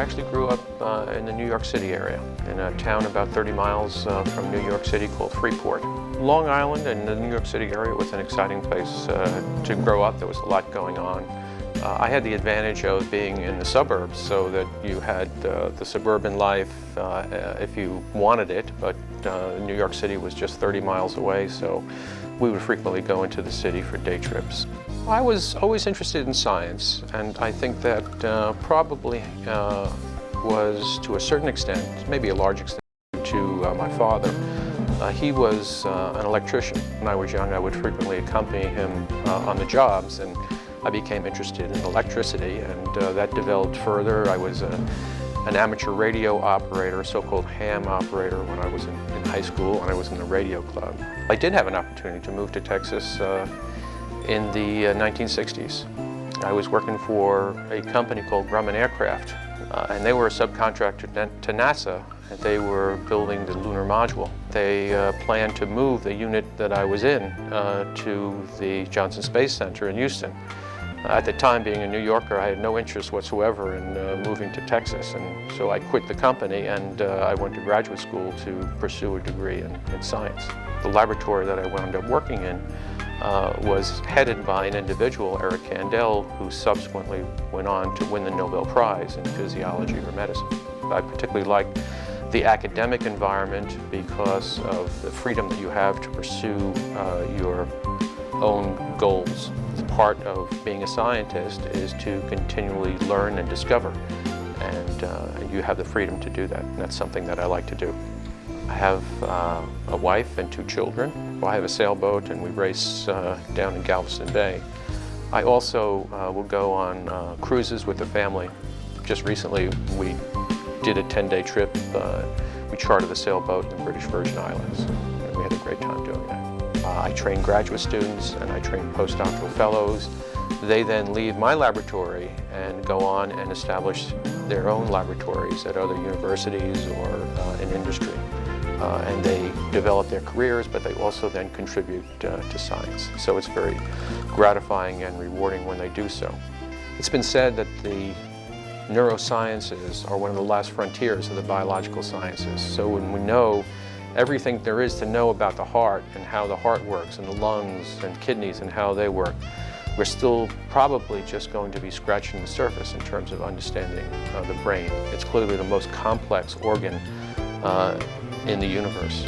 actually grew up in the New York City area, in a town about 30 miles from New York City called Freeport. Long Island and the New York City area was an exciting place to grow up. There was a lot going on. I had the advantage of being in the suburbs, so that you had the suburban life if you wanted it, but New York City was just 30 miles away, so we would frequently go into the city for day trips. I was always interested in science, and I think that probably was, to a certain extent, maybe a large extent, to my father. He was an electrician. When I was young, I would frequently accompany him on the jobs, and I became interested in electricity, and that developed further. I was an amateur radio operator, a so-called ham operator, when I was in high school, and I was in the radio club. I did have an opportunity to move to Texas in the 1960s. I was working for a company called Grumman Aircraft, and they were a subcontractor to NASA, and they were building the lunar module. They planned to move the unit that I was in to the Johnson Space Center in Houston. At the time, being a New Yorker, I had no interest whatsoever in moving to Texas, and so I quit the company and I went to graduate school to pursue a degree in science. The laboratory that I wound up working in was headed by an individual, Eric Kandel, who subsequently went on to win the Nobel Prize in physiology or medicine. I particularly liked the academic environment because of the freedom that you have to pursue your own goals. Part of being a scientist is to continually learn and discover, and you have the freedom to do that, and that's something that I like to do. I have a wife and 2 children. I have a sailboat, and we race down in Galveston Bay. I also will go on cruises with the family. Just recently, we did a 10-day trip. We chartered a sailboat in the British Virgin Islands, and we had a great time doing that. I train graduate students and I train postdoctoral fellows. They then leave my laboratory and go on and establish their own laboratories at other universities or in industry. And they develop their careers, but they also then contribute to science. So it's very gratifying and rewarding when they do so. It's been said that the neurosciences are one of the last frontiers of the biological sciences. So when we know everything there is to know about the heart and how the heart works, and the lungs and kidneys and how they work, we're still probably just going to be scratching the surface in terms of understanding the brain. It's clearly the most complex organ in the universe.